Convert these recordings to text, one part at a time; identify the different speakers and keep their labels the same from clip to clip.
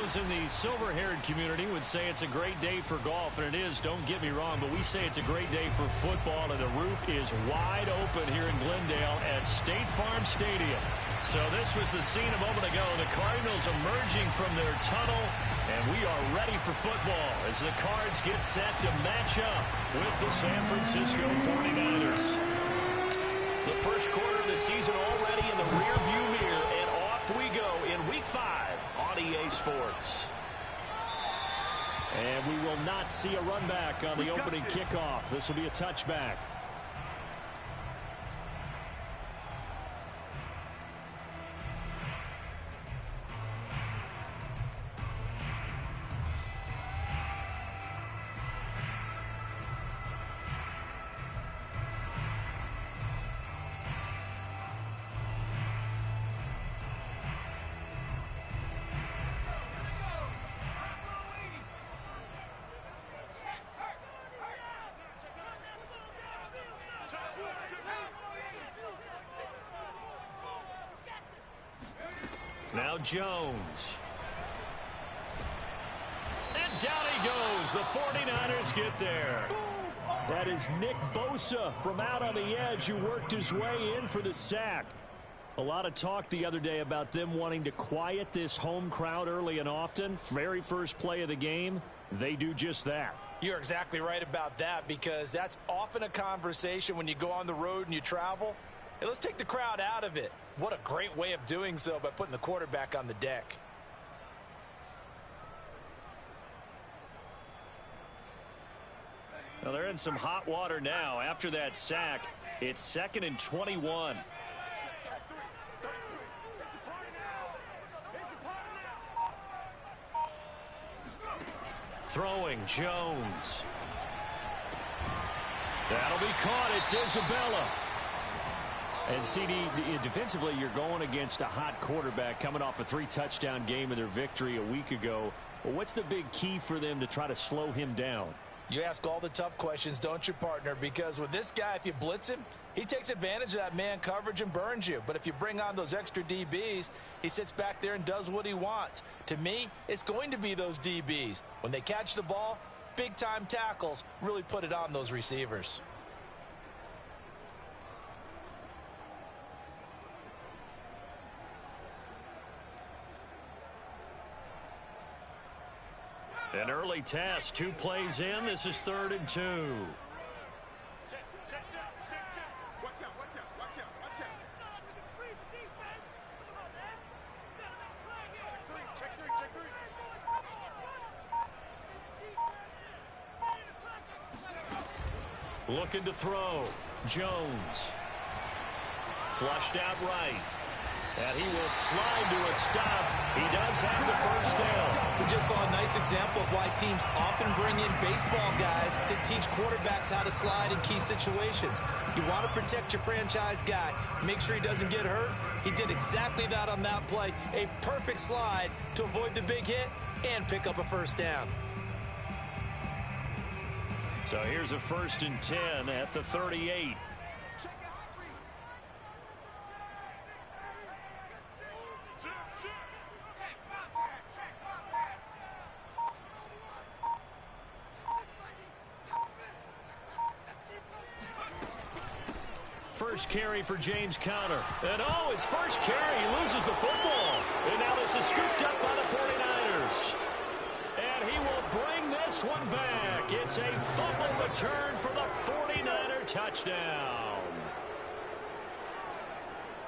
Speaker 1: Those in the silver-haired community would say it's a great day for golf, and it is, don't get me wrong, but we say it's a great day for football, and the roof is wide open here in Glendale at State Farm Stadium. So this was the scene a moment ago. The Cardinals emerging from their tunnel, and we are ready for football as the Cards get set to match up with the San Francisco 49ers. The first quarter of the season already in the rearview mirror, and off we go in Week 5 on EA Sports. And we will not see a run back on the opening kickoff. This will be a touchback. Now Jones. And down he goes. The 49ers get there. That is Nick Bosa from out on the edge who worked his way in for the sack. A lot of talk the other day about them wanting to quiet this home crowd early and often. Very first play of the game, they do just that.
Speaker 2: You're exactly right about that, because that's often a conversation when you go on the road and you travel. Hey, let's take the crowd out of it. What a great way of doing so by putting the quarterback on the deck.
Speaker 1: Well, they're in some hot water now. After that sack, it's 2nd and 21. Throwing Jones. That'll be caught. It's Isabella. And CD, defensively, you're going against a hot quarterback coming off a 3-touchdown game in their victory a week ago. Well, what's the big key for them to try to slow him down?
Speaker 2: You ask all the tough questions, don't you, partner? Because with this guy, if you blitz him, he takes advantage of that man coverage and burns you. But if you bring on those extra DBs, he sits back there and does what he wants. To me, it's going to be those DBs. When they catch the ball, big-time tackles really put it on those receivers.
Speaker 1: An early test, 2 plays in. This is 3rd and 2. Looking to throw. Jones. Flushed out right. And he will slide to a stop. He does have the first down.
Speaker 2: We just saw a nice example of why teams often bring in baseball guys to teach quarterbacks how to slide in key situations. You want to protect your franchise guy. Make sure he doesn't get hurt. He did exactly that on that play. A perfect slide to avoid the big hit and pick up a first down.
Speaker 1: So here's a 1st and 10 at the 38. First carry for James Conner. And oh, his first carry, he loses the football. And now this is scooped up by the 49ers. And he will bring this one back. It's a fumble return for the 49er touchdown.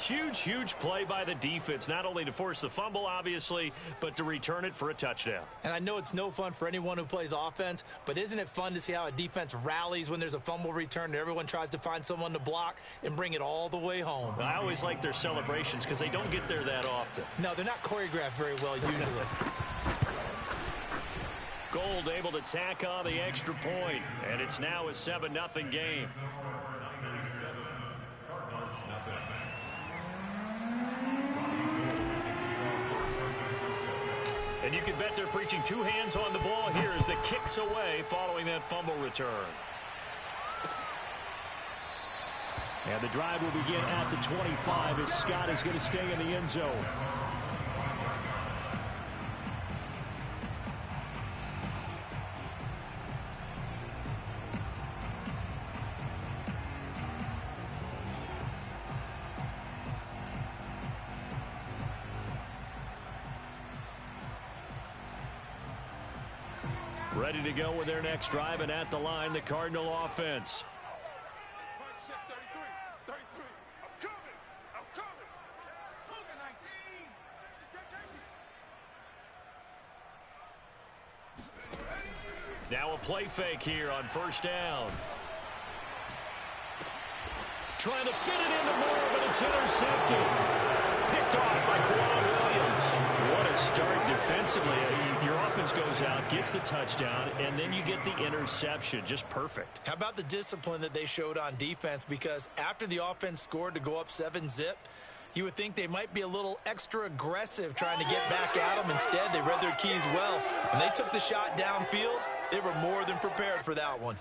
Speaker 1: Huge play by the defense, not only to force the fumble, obviously, but to return it for a touchdown.
Speaker 2: And I know it's no fun for anyone who plays offense, but isn't it fun to see how a defense rallies when there's a fumble return and everyone tries to find someone to block and bring it all the way home?
Speaker 1: I always like their celebrations because they don't get there that often.
Speaker 2: No, they're not choreographed very well usually.
Speaker 1: Gold able to tack on the extra point, and it's now a 7-0 game. And you can bet they're preaching 2 hands on the ball here as the kicks away following that fumble return. And the drive will begin at the 25 as Scott is going to stay in the end zone. Ready to go with their next drive, and at the line, the Cardinal offense. Now a play fake here on first down. Trying to fit it into Moore, but it's intercepted. Picked off by Kwan Williams. What a start defensively. Your offense goes out, gets the touchdown, and then you get the interception. Just perfect.
Speaker 2: How about the discipline that they showed on defense? Because after the offense scored to go up 7-zip, you would think they might be a little extra aggressive trying to get back at them. Instead, they read their keys well. When they took the shot downfield, they were more than prepared for that one.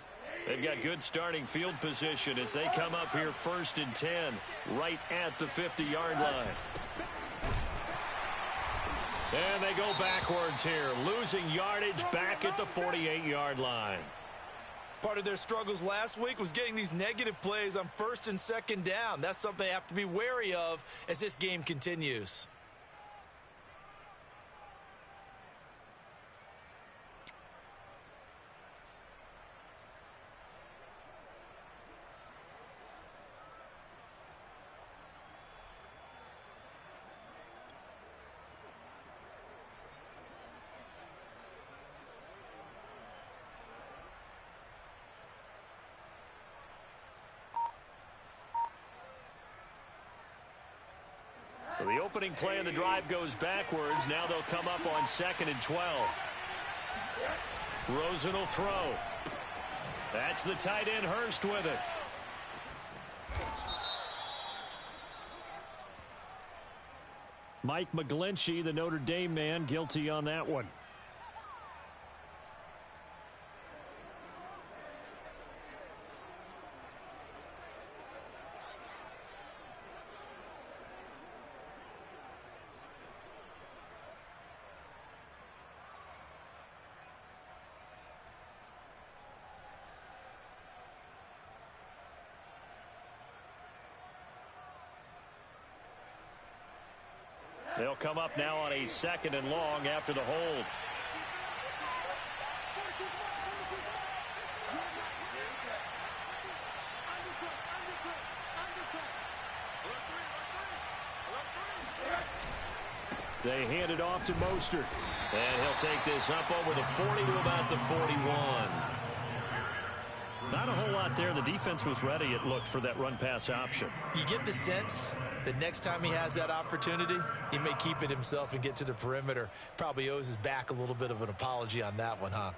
Speaker 1: They've got good starting field position as they come up here 1st and 10, right at the 50-yard line. And they go backwards here, losing yardage back at the 48-yard line.
Speaker 2: Part of their struggles last week was getting these negative plays on 1st and 2nd down. That's something they have to be wary of as this game continues.
Speaker 1: So the opening play of the drive goes backwards. Now they'll come up on 2nd and 12. Rosen will throw. That's the tight end, Hurst, with it. Mike McGlinchey, the Notre Dame man, guilty on that one. They'll come up now on a 2nd and long after the hold. They hand it off to Mostert. And he'll take this up over the 40 to about the 41. Not a whole lot there. The defense was ready, it looked, for that run-pass option.
Speaker 2: You get the sense that next time he has that opportunity, he may keep it himself and get to the perimeter. Probably owes his back a little bit of an apology on that one, huh?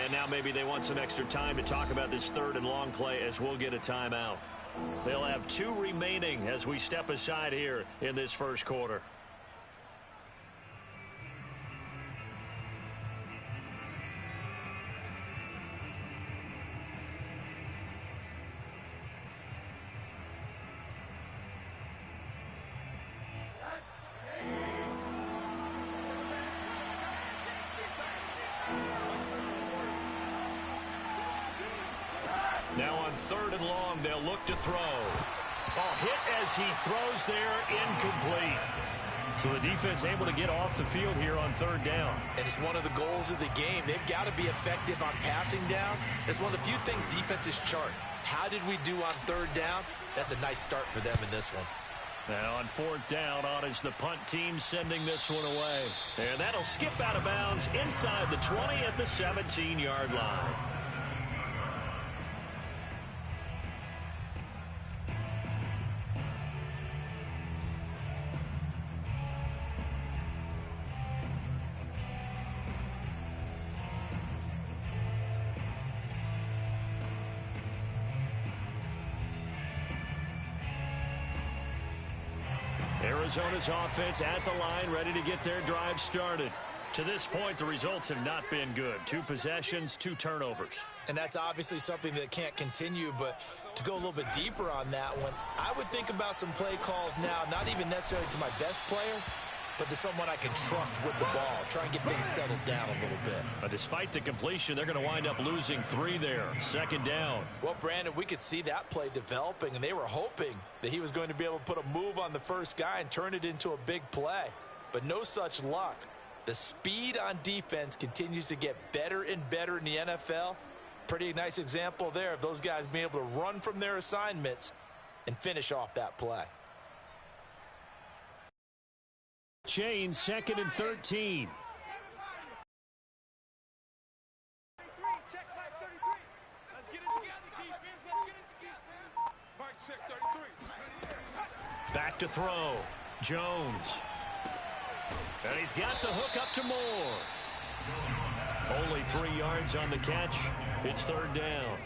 Speaker 1: And now maybe they want some extra time to talk about this 3rd and long play as we'll get a timeout. They'll have 2 remaining as we step aside here in this 1st quarter. Now on 3rd and long, they'll look to throw. Ball hit as he throws there, incomplete. So the defense able to get off the field here on 3rd down.
Speaker 2: And it's one of the goals of the game. They've got to be effective on passing downs. It's one of the few things defenses chart. How did we do on 3rd down? That's a nice start for them in this one.
Speaker 1: Now on 4th down, on is the punt team sending this one away. And that'll skip out of bounds inside the 20 at the 17-yard line. Arizona's offense at the line, ready to get their drive started. To this point, the results have not been good. 2 possessions, 2 turnovers.
Speaker 2: And that's obviously something that can't continue, but to go a little bit deeper on that one, I would think about some play calls now, not even necessarily to my best player, but to someone I can trust with the ball. Try and get things settled down a little bit.
Speaker 1: But despite the completion, they're going to wind up losing 3 there. Second down.
Speaker 2: Well, Brandon, we could see that play developing, and they were hoping that he was going to be able to put a move on the first guy and turn it into a big play. But no such luck. The speed on defense continues to get better and better in the NFL. Pretty nice example there of those guys being able to run from their assignments and finish off that play.
Speaker 1: Chains, 2nd and 13. Back to throw. Jones. And he's got the hook up to Moore. Only 3 yards on the catch. It's 3rd down.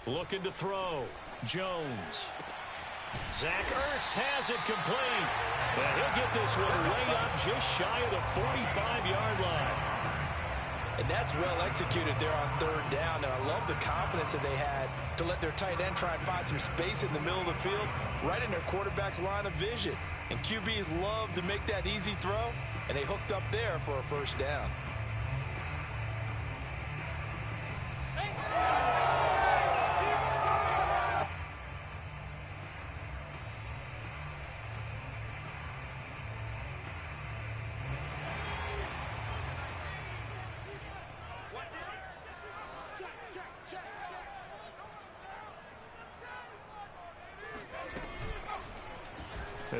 Speaker 1: Looking to throw. Jones. Zach Ertz has it complete. And he'll get this one way up just shy of the 45-yard line.
Speaker 2: And that's well executed there on 3rd down. And I love the confidence that they had to let their tight end try and find some space in the middle of the field, right in their quarterback's line of vision. And QBs love to make that easy throw, and they hooked up there for a 1st down.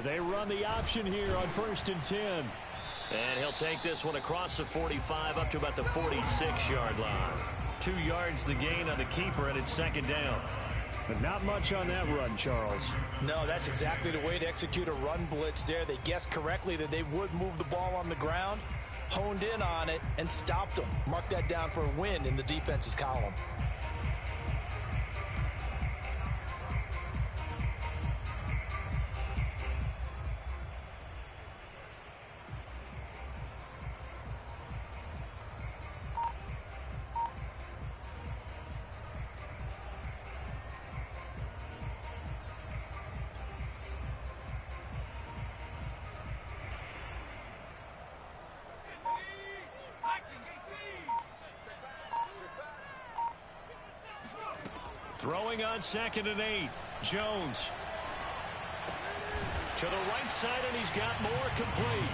Speaker 1: They run the option here on 1st and 10. And he'll take this one across the 45 up to about the 46-yard line. 2 yards the gain on the keeper, and it's 2nd down. But not much on that run, Charles.
Speaker 2: No, that's exactly the way to execute a run blitz there. They guessed correctly that they would move the ball on the ground, honed in on it, and stopped them. Mark that down for a win in the defense's column.
Speaker 1: Throwing on 2nd and 8. Jones. To the right side, and he's got Moore complete.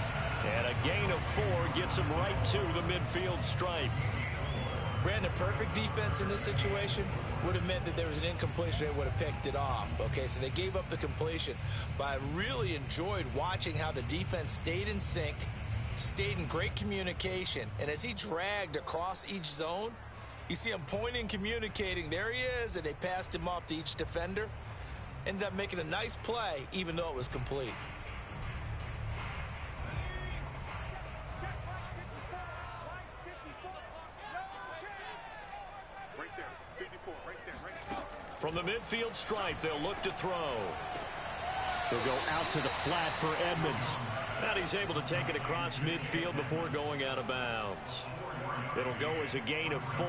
Speaker 1: And a gain of 4 gets him right to the midfield stripe.
Speaker 2: Brandon, perfect defense in this situation would have meant that there was an incompletion. They would have picked it off. Okay, so they gave up the completion. But I really enjoyed watching how the defense stayed in sync, stayed in great communication. And as he dragged across each zone, you see him pointing, communicating. There he is, and they passed him off to each defender. Ended up making a nice play, even though it was complete.
Speaker 3: Right there, 54, right there.
Speaker 1: From the midfield stripe, they'll look to throw. They'll go out to the flat for Edmonds. And he's able to take it across midfield before going out of bounds. It'll go as a gain of 4.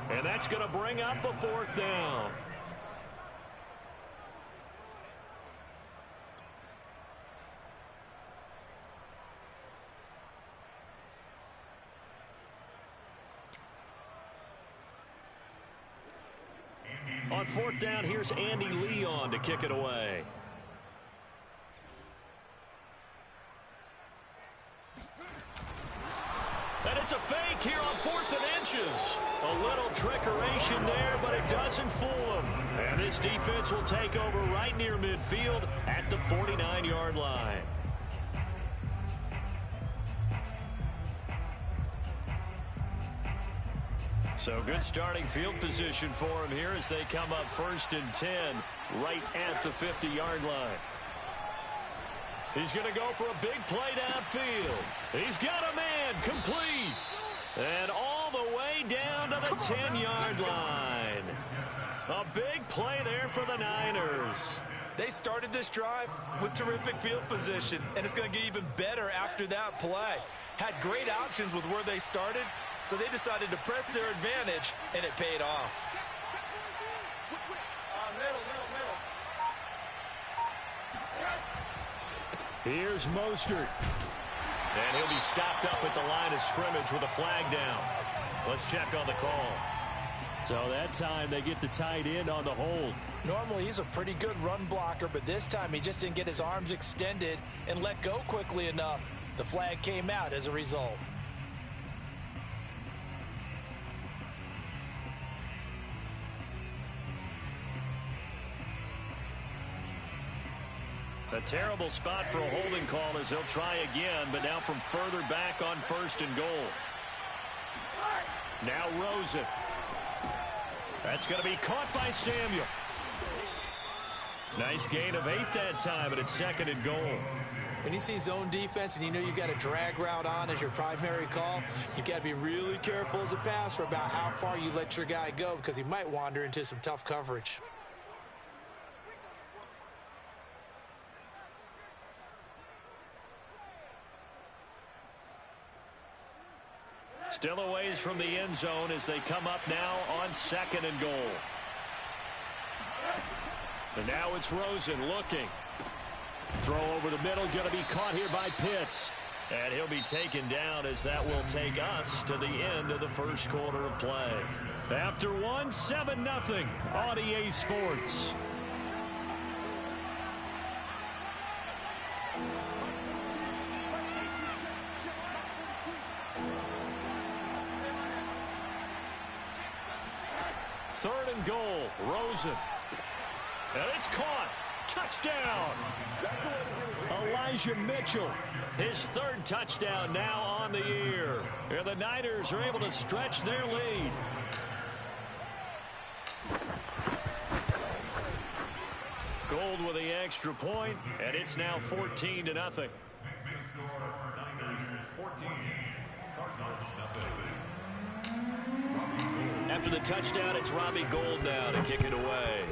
Speaker 1: And that's going to bring up a 4th down. On 4th down, here's Andy Leon to kick it away. And it's a fake here on 4th and inches. A little trickeration there, but it doesn't fool him. And this defense will take over right near midfield at the 49-yard line. So good starting field position for him here as they come up 1st and 10 right at the 50-yard line. He's going to go for a big play downfield. He's got a man complete. And all the way way down to the 10-yard line. A big play there for the Niners.
Speaker 2: They started this drive with terrific field position, and it's going to get even better after that play. Had great options with where they started, so they decided to press their advantage, and it paid off.
Speaker 1: Here's Mostert. And he'll be stopped up at the line of scrimmage with a flag down. Let's check on the call. So that time they get the tight end on the hold.
Speaker 2: Normally he's a pretty good run blocker, but this time he just didn't get his arms extended and let go quickly enough. The flag came out as a result.
Speaker 1: A terrible spot for a holding call as he'll try again, but now from further back on 1st and goal. Now Rosen. That's going to be caught by Samuel. Nice gain of 8 that time, but it's 2nd and goal.
Speaker 2: When you see zone defense and you know you've got a drag route on as your primary call, you've got to be really careful as a passer about how far you let your guy go because he might wander into some tough coverage.
Speaker 1: Still a ways from the end zone as they come up now on 2nd and goal. And now it's Rosen looking. Throw over the middle, going to be caught here by Pitts. And he'll be taken down as that will take us to the end of the first quarter of play. After 1, 7-0 on EA Sports. Third and goal, Rosen. And it's caught. Touchdown. Elijah Mitchell. His 3rd touchdown now on the year. And the Niners are able to stretch their lead. Gold with the extra point, and it's now 14-0. After the touchdown, it's Robbie Gould now to kick it away.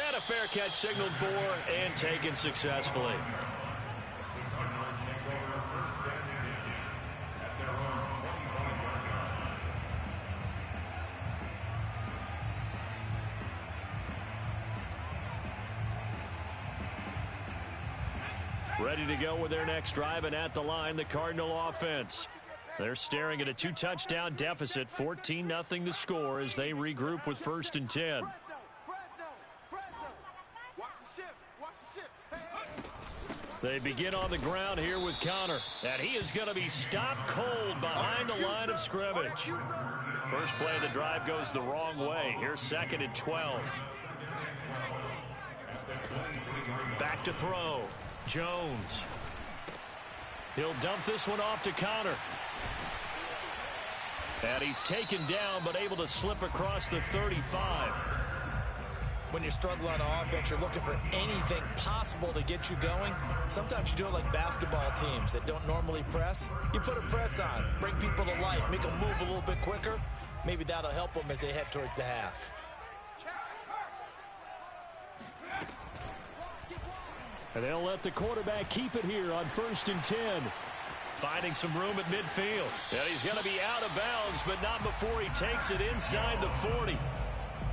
Speaker 1: And a fair catch signaled for and taken successfully. Ready to go with their next drive, and at the line, the Cardinal offense. They're staring at a 2-touchdown deficit, 14-0 the score as they regroup with 1st and 10. They begin on the ground here with Connor, and he is going to be stopped cold behind the line of scrimmage. First play of the drive goes the wrong way. Here's 2nd and 12. Back to throw. Jones. He'll dump this one off to Connor. And he's taken down, but able to slip across the 35.
Speaker 2: When you're struggling on offense, you're looking for anything possible to get you going. Sometimes you do it like basketball teams that don't normally press. You put a press on, bring people to life, make them move a little bit quicker. Maybe that'll help them as they head towards the half.
Speaker 1: And they'll let the quarterback keep it here on 1st and 10. Finding some room at midfield. And he's going to be out of bounds, but not before he takes it inside the 40.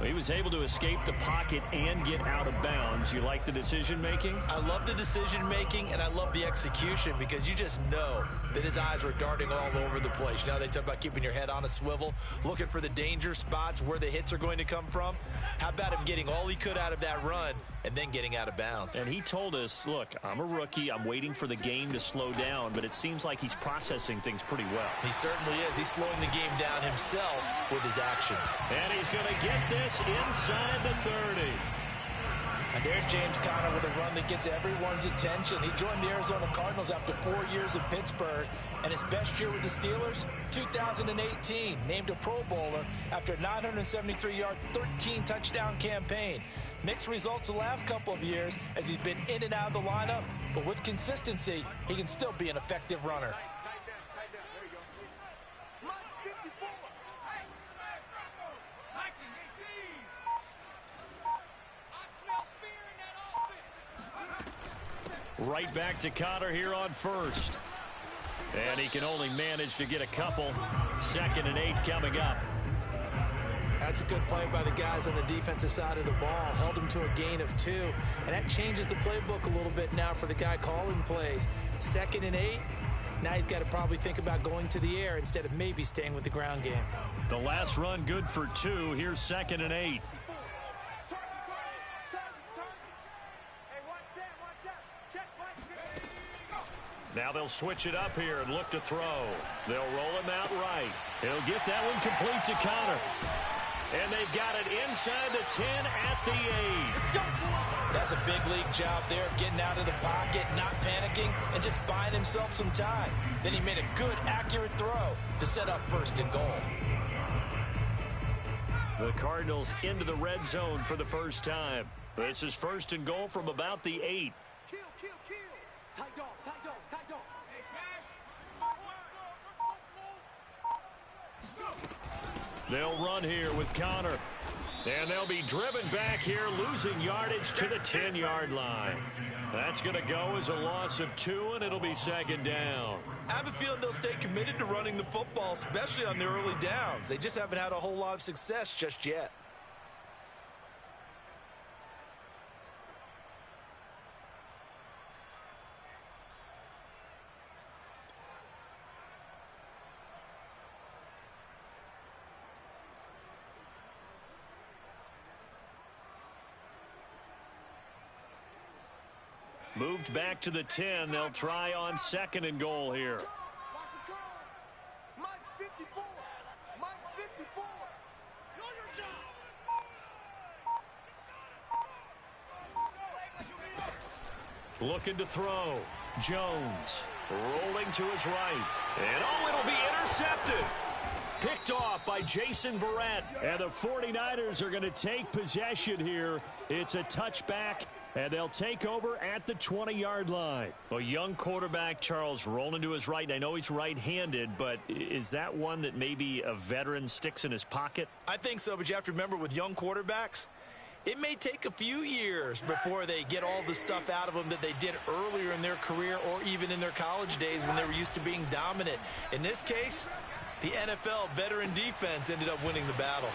Speaker 1: He was able to escape the pocket and get out of bounds. You like the decision-making?
Speaker 2: I love the decision-making, and I love the execution because you just know that his eyes were darting all over the place. Now they talk about keeping your head on a swivel, looking for the danger spots where the hits are going to come from. How about him getting all he could out of that run and then getting out of bounds?
Speaker 1: And he told us, look, I'm a rookie. I'm waiting for the game to slow down, but it seems like he's processing things pretty well.
Speaker 2: He certainly is. He's slowing the game down himself with his actions.
Speaker 1: And he's going to get this inside the 30.
Speaker 2: And there's James Conner with a run that gets everyone's attention. He joined the Arizona Cardinals after 4 years in Pittsburgh, and his best year with the Steelers, 2018, named a Pro Bowler after a 973-yard, 13-touchdown campaign. Mixed results the last couple of years as he's been in and out of the lineup, but with consistency, he can still be an effective runner.
Speaker 1: Right back to Connor here on first. And he can only manage to get a couple. 2nd and 8 coming up.
Speaker 2: That's a good play by the guys on the defensive side of the ball. Held him to a gain of 2. And that changes the playbook a little bit now for the guy calling plays. 2nd and 8. Now he's got to probably think about going to the air instead of maybe staying with the ground game.
Speaker 1: The last run good for 2. Here's 2nd and 8. Now they'll switch it up here and look to throw. They'll roll him out right. He'll get that one complete to Connor. And they've got it inside the 10 at the 8.
Speaker 2: That's a big league job there of getting out of the pocket, not panicking, and just buying himself some time. Then he made a good, accurate throw to set up 1st and goal.
Speaker 1: The Cardinals into the red zone for the first time. This is 1st and goal from about the 8.
Speaker 3: Kill, kill, kill. Tight dog, tight dog, tight dog. Hey, smash.
Speaker 1: They'll run here with Connor. And they'll be driven back here, losing yardage to the 10-yard line. That's going to go as a loss of 2, and it'll be 2nd down.
Speaker 2: I have a feeling they'll stay committed to running the football, especially on the early downs. They just haven't had a whole lot of success just yet.
Speaker 1: Moved back to the 10. They'll try on 2nd and goal here.
Speaker 3: Mike 54. Mike 54.
Speaker 1: Looking to throw. Jones rolling to his right. And oh, it'll be intercepted. Picked off by Jason Verrett. And the 49ers are going to take possession here. It's a touchback. And they'll take over at the 20-yard line. A young quarterback, Charles, rolling to his right. I know he's right-handed, but is that one that maybe a veteran sticks in his pocket?
Speaker 2: I think so, but you have to remember with young quarterbacks, it may take a few years before they get all the stuff out of them that they did earlier in their career or even in their college days when they were used to being dominant. In this case, the NFL veteran defense ended up winning the battle.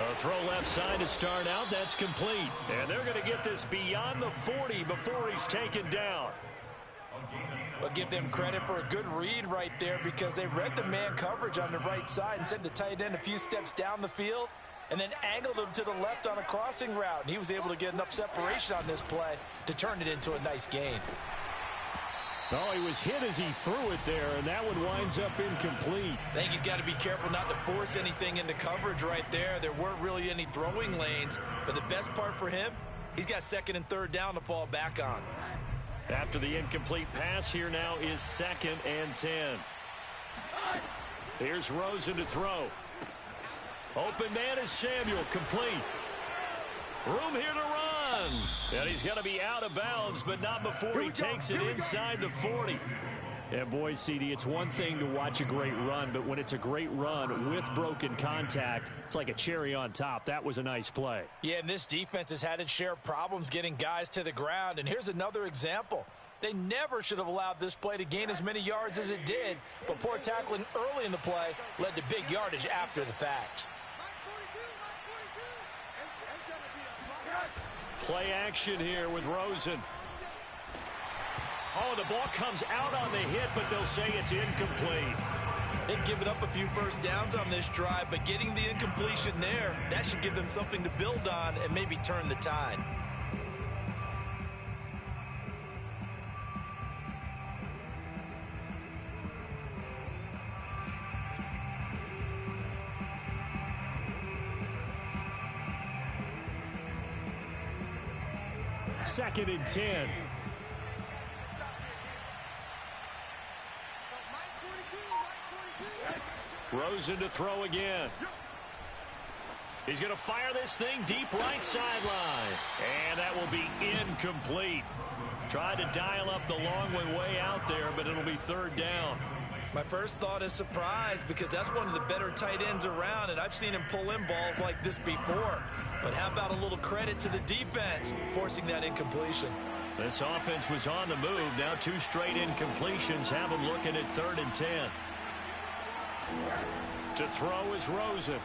Speaker 1: A throw left side to start out. That's complete. And they're going to get this beyond the 40 before he's taken down.
Speaker 2: But give them credit for a good read right there because they read the man coverage on the right side and sent the tight end a few steps down the field and then angled him to the left on a crossing route. And he was able to get enough separation on this play to turn it into a nice gain.
Speaker 1: Oh, he was hit as he threw it there, and that one winds up incomplete.
Speaker 2: I think he's got to be careful not to force anything into coverage right there. There weren't really any throwing lanes, but the best part for him, he's got 2nd and 3rd down to fall back on.
Speaker 1: After the incomplete pass, here now is 2nd and 10. Here's Rosen to throw. Open man is Samuel, complete. Room here to run. And he's going to be out of bounds, but not before he takes it inside the 40. And boy, CD, it's one thing to watch a great run, but when it's a great run with broken contact, it's like a cherry on top. That was a nice play.
Speaker 2: Yeah, and this defense has had its share of problems getting guys to the ground. And here's another example. They never should have allowed this play to gain as many yards as it did, but poor tackling early in the play led to big yardage after the fact.
Speaker 1: Play action here with Rosen. Oh, the ball comes out on the hit, but they'll say it's incomplete.
Speaker 2: They've given up a few first downs on this drive, but getting the incompletion there, that should give them something to build on and maybe turn the tide.
Speaker 1: Second and 10. Rosen to throw again. He's going to fire this thing deep right sideline. And that will be incomplete. Tried to dial up the long way out there, but it'll be 3rd down.
Speaker 2: My first thought is surprise because that's one of the better tight ends around, and I've seen him pull in balls like this before. But how about a little credit to the defense forcing that incompletion?
Speaker 1: This offense was on the move. Now 2 straight incompletions have them looking at 3rd and 10. To throw is Rosen.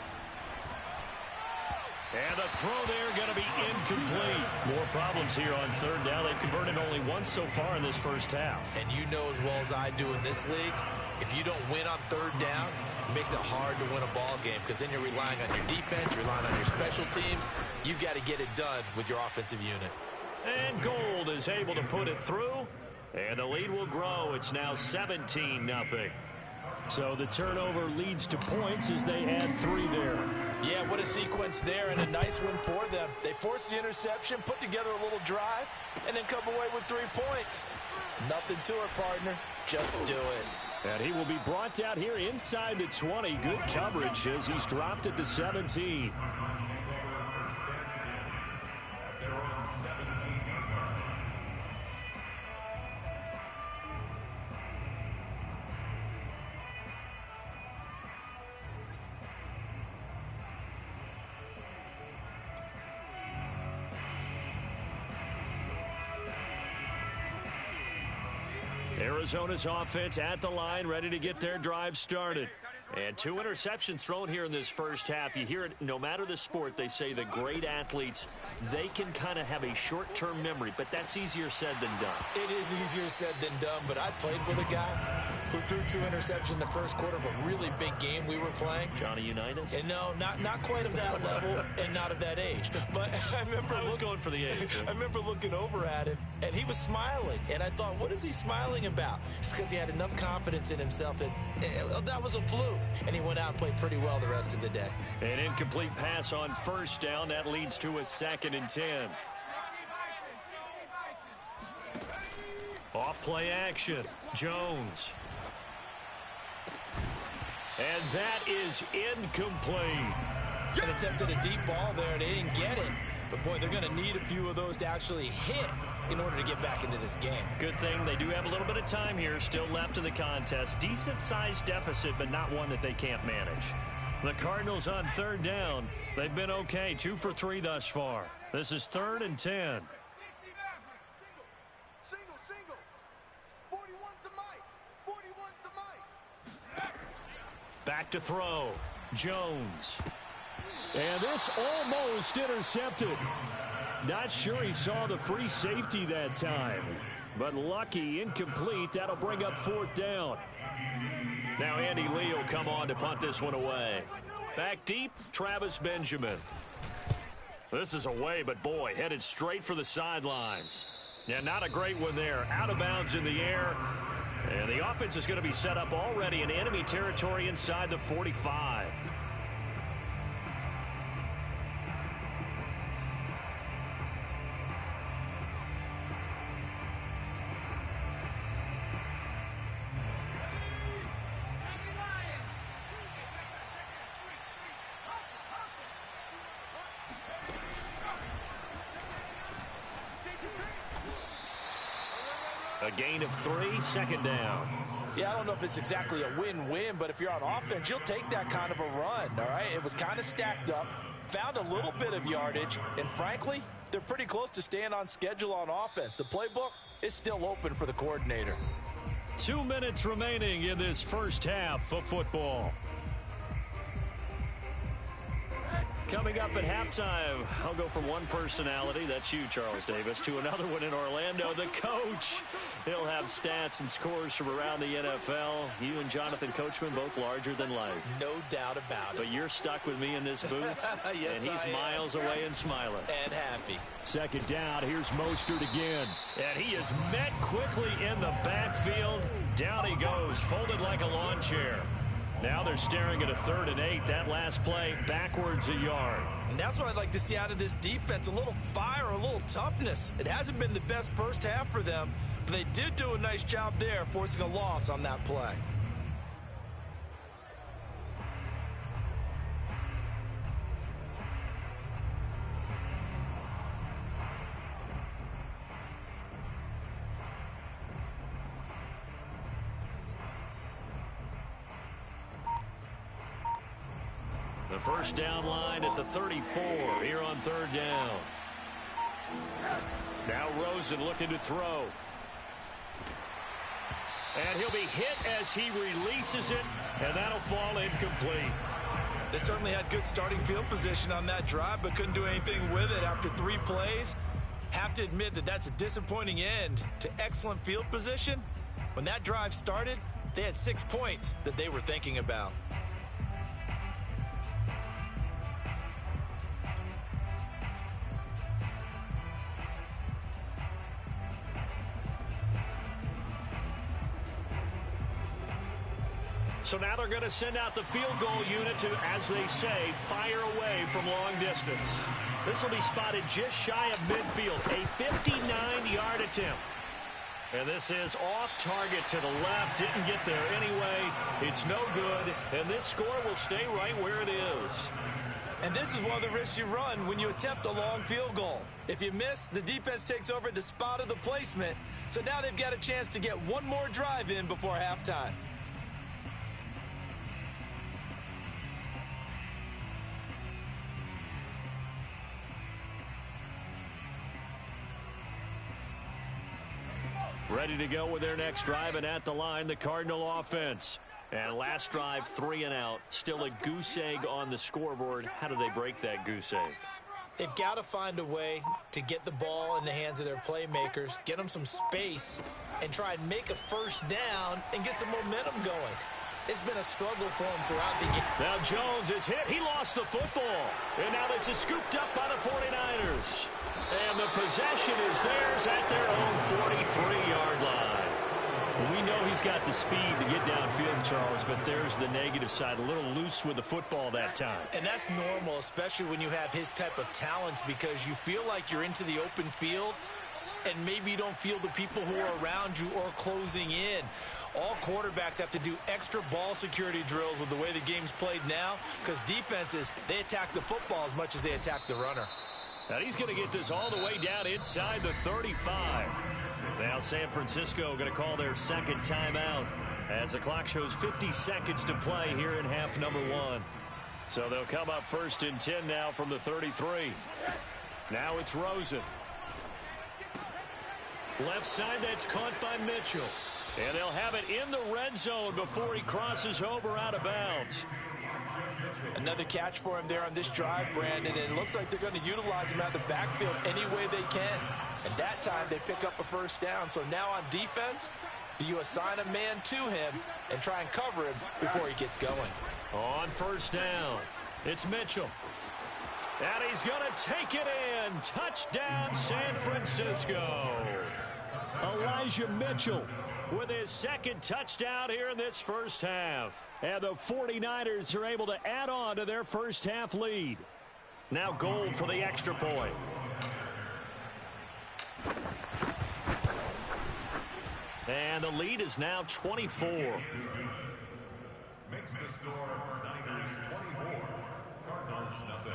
Speaker 1: And the throw there going to be incomplete. More problems here on 3rd down. They've converted only once so far in this first half.
Speaker 2: And you know as well as I do in this league, if you don't win on 3rd down, it makes it hard to win a ball game because then you're relying on your defense, you're relying on your special teams. You've got to get it done with your offensive unit.
Speaker 1: And Gold is able to put it through. And the lead will grow. It's now 17-0. So the turnover leads to points as they add 3 there.
Speaker 2: Yeah, what a sequence there and a nice one for them. They force the interception, put together a little drive, and then come away with 3 points. Nothing to it, partner. Just do it.
Speaker 1: And he will be brought down here inside the 20. Good coverage as he's dropped at the 17. Arizona's offense at the line, ready to get their drive started. And 2 interceptions thrown here in this first half. You hear it, no matter the sport, they say the great athletes, they can kind of have a short-term memory, but that's easier said than done.
Speaker 2: It is easier said than done, but I played with a guy who threw 2 interceptions in the first quarter of a really big game we were playing.
Speaker 1: Johnny Unitas?
Speaker 2: And no, not quite of that level and not of that age. But I was
Speaker 1: going for the age.
Speaker 2: I remember looking over at him, and he was smiling. And I thought, what is he smiling about? It's because he had enough confidence in himself that that was a fluke. And he went out and played pretty well the rest of the day.
Speaker 1: An incomplete pass on 1st down. That leads to a 2nd and 10. Off play action. Jones. And that is incomplete.
Speaker 2: And attempted a deep ball there. They didn't get it. But, boy, they're going to need a few of those to actually hit in order to get back into this game.
Speaker 1: Good thing they do have a little bit of time here still left in the contest. Decent-sized deficit, but not one that they can't manage. The Cardinals on 3rd down. They've been okay. 2 for 3 thus far. This is 3rd and 10.
Speaker 3: Single. 41's the mic. 41's the mic.
Speaker 1: Back to throw. Jones. And this almost intercepted. Not sure he saw the free safety that time. But lucky, incomplete. That'll bring up 4th down. Now Andy Lee will come on to punt this one away. Back deep, Travis Benjamin. This is away, but boy, headed straight for the sidelines. Yeah, not a great one there. Out of bounds in the air. And the offense is going to be set up already in enemy territory inside the 45. A gain of 3, 2nd down.
Speaker 2: Yeah, I don't know if it's exactly a win-win, but if you're on offense, you'll take that kind of a run, all right? It was kind of stacked up, found a little bit of yardage, and frankly, they're pretty close to staying on schedule on offense. The playbook is still open for the coordinator.
Speaker 1: 2 minutes remaining in this first half of football. Coming up at halftime, I'll go from one personality, that's you, Charles Davis, to another one in Orlando, the coach. He'll have stats and scores from around the NFL. You and Jonathan Coachman, both larger than life.
Speaker 2: No doubt about it.
Speaker 1: But you're stuck with me in this booth,
Speaker 2: yes,
Speaker 1: and he's miles away and smiling.
Speaker 2: And happy.
Speaker 1: 2nd down, here's Mostert again. And he is met quickly in the backfield. Down he goes, folded like a lawn chair. Now they're staring at a 3rd and 8. That last play, backwards a yard.
Speaker 2: And that's what I'd like to see out of this defense, a little fire, a little toughness. It hasn't been the best first half for them, but they did do a nice job there forcing a loss on that play.
Speaker 1: The first down line at the 34 here on 3rd down. Now Rosen looking to throw. And he'll be hit as he releases it, and that'll fall incomplete.
Speaker 2: They certainly had good starting field position on that drive, but couldn't do anything with it after 3 plays. Have to admit that that's a disappointing end to excellent field position. When that drive started, they had 6 points that they were thinking about.
Speaker 1: So now they're going to send out the field goal unit to, as they say, fire away from long distance. This will be spotted just shy of midfield, a 59-yard attempt. And this is off target to the left. Didn't get there anyway. It's no good, and this score will stay right where it is.
Speaker 2: And this is one of the risks you run when you attempt a long field goal. If you miss, the defense takes over at the spot of the placement. So now they've got a chance to get one more drive in before halftime.
Speaker 1: Ready to go with their next drive, and at the line, the Cardinal offense. And last drive, 3 and out. Still a goose egg on the scoreboard. How do they break that goose egg?
Speaker 2: They've got to find a way to get the ball in the hands of their playmakers, get them some space, and try and make a first down and get some momentum going. It's been a struggle for them throughout the game.
Speaker 1: Now Jones is hit. He lost the football. And now this is scooped up by the 49ers. And the possession is theirs at their own 43-yard line. We know he's got the speed to get downfield, Charles, but there's the negative side. A little loose with the football that time.
Speaker 2: And that's normal, especially when you have his type of talents, because you feel like you're into the open field and maybe you don't feel the people who are around you or closing in. All quarterbacks have to do extra ball security drills with the way the game's played now, because defenses, they attack the football as much as they attack the runner.
Speaker 1: And he's going to get this all the way down inside the 35. Now San Francisco going to call their second timeout as the clock shows 50 seconds to play here in half number 1. So they'll come up first and 10 now from the 33. Now it's Rosen. Left side, that's caught by Mitchell. And they'll have it in the red zone before he crosses over out of bounds.
Speaker 2: Another catch for him there on this drive, Brandon. And it looks like they're going to utilize him out of the backfield any way they can. And that time they pick up a first down. So now on defense, do you assign a man to him and try and cover him before he gets going?
Speaker 1: On first down, it's Mitchell. And he's going to take it in. Touchdown, San Francisco. Elijah Mitchell with his second touchdown here in this first half. And the 49ers are able to add on to their first half lead. Now Gold for the extra point. And the lead is now 24.
Speaker 4: Makes the score Niners 24, Cardinals nothing.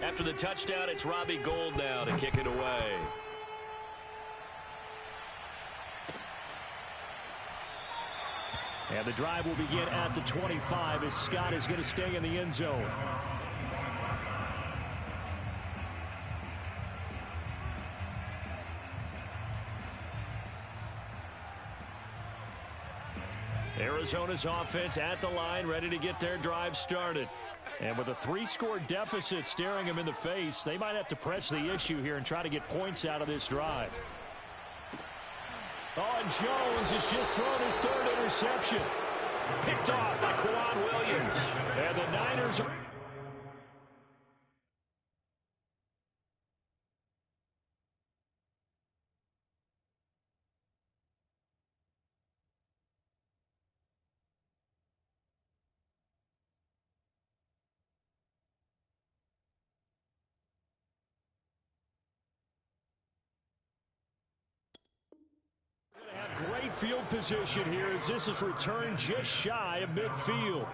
Speaker 1: After the touchdown, it's Robbie Gould now to kick it away. And the drive will begin at the 25 as Scott is going to stay in the end zone. Arizona's offense at the line, ready to get their drive started. And with a 3-score deficit staring them in the face, they might have to press the issue here and try to get points out of this drive. Oh, and Jones has just thrown his 3rd interception. Picked off by Kwan Williams. And the Niners are... Great field position here as this is returned just shy of midfield.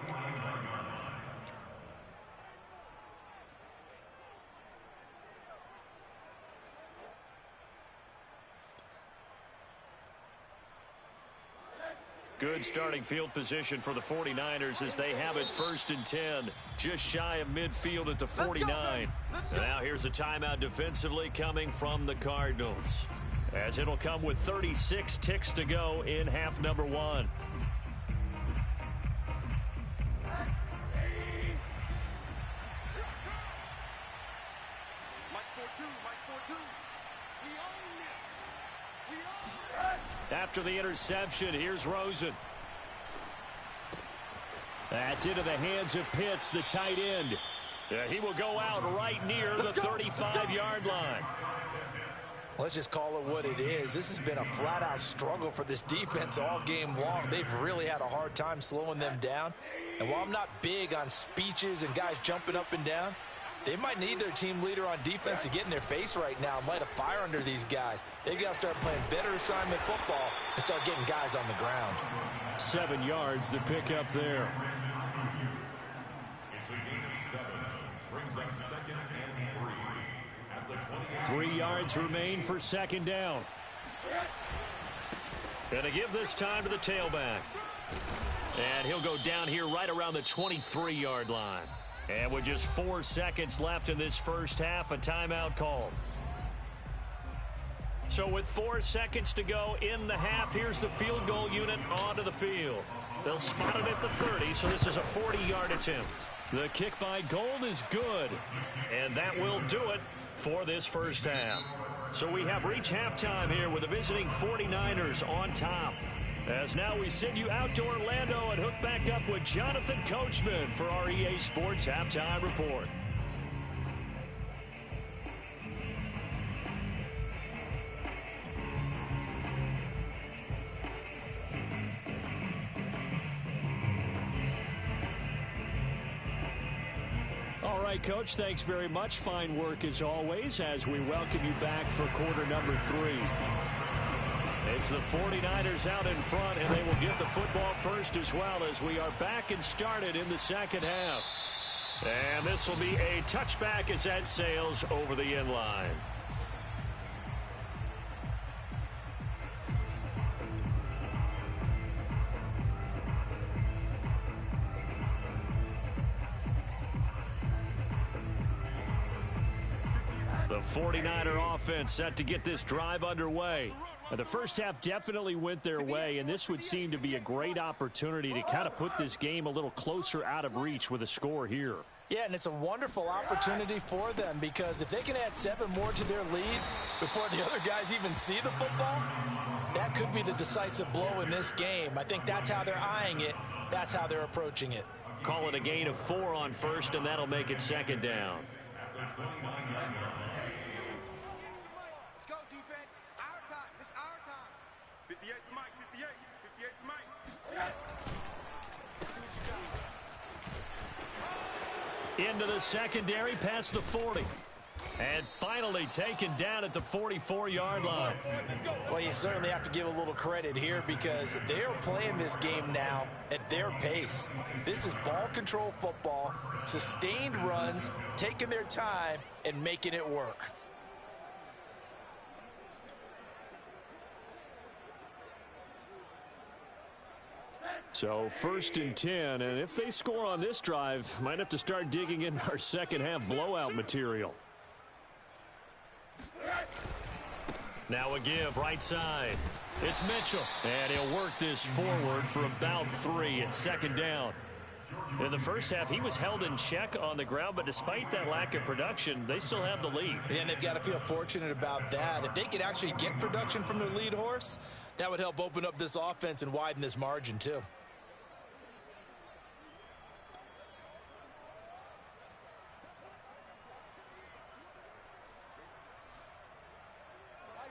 Speaker 1: Good starting field position for the 49ers as they have it 1st and 10. Just shy of midfield at the 49. Now here's a timeout defensively coming from the Cardinals, as it'll come with 36 ticks to go in half number 1. After the interception, here's Rosen. That's into the hands of Pitts, the tight end. He will go out right near the 35-yard line.
Speaker 2: Let's just call it what it is. This has been a flat-out struggle for this defense all game long. They've really had a hard time slowing them down. And while I'm not big on speeches and guys jumping up and down, they might need their team leader on defense to get in their face right now and light a fire under these guys. They've got to start playing better assignment football and start getting guys on the ground.
Speaker 1: 7 yards to pick up there.
Speaker 4: It's a gain of 7. Brings up 2nd and 3. At the 28.
Speaker 1: 3 yards remain for 2nd down. Gonna give this time to the tailback. And he'll go down here right around the 23-yard line. And with just 4 seconds left in this first half, a timeout called. So with 4 seconds to go in the half, here's the field goal unit onto the field. They'll spot it at the 30, so this is a 40-yard attempt. The kick by Gold is good, and that will do it for this first half. So we have reached halftime here with the visiting 49ers on top. As now we send you out to Orlando and hook back up with Jonathan Coachman for our EA Sports Halftime Report. All right, Coach, thanks very much. Fine work as always as we welcome you back for quarter number 3. It's the 49ers out in front, and they will get the football first as well as we are back and started in the second half. And this will be a touchback as that sails over the end line. The 49er offense set to get this drive underway. The first half definitely went their way, and this would seem to be a great opportunity to kind of put this game a little closer out of reach with a score here.
Speaker 2: Yeah, and it's a wonderful opportunity for them because if they can add 7 more to their lead before the other guys even see the football, that could be the decisive blow in this game. I think that's how they're eyeing it. That's how they're approaching it.
Speaker 1: Call it a gain of 4 on first, and that'll make it 2nd down.
Speaker 3: Let's go, defense. Our time. It's our time. 58's Mike. 58. 58's Mike.
Speaker 1: Into the secondary, past the 40. And finally taken down at the 44-yard line.
Speaker 2: Well, you certainly have to give a little credit here because they're playing this game now at their pace. This is ball control football, sustained runs, taking their time, and making it work.
Speaker 1: So 1st and 10, and if they score on this drive, might have to start digging in our second half blowout material. Now a give right side. It's Mitchell, and he'll work this forward for about 3 at 2nd down. In the first half, he was held in check on the ground, but despite that lack of production, they still have the lead.
Speaker 2: And they've got to feel fortunate about that. If they could actually get production from their lead horse, that would help open up this offense and widen this margin too.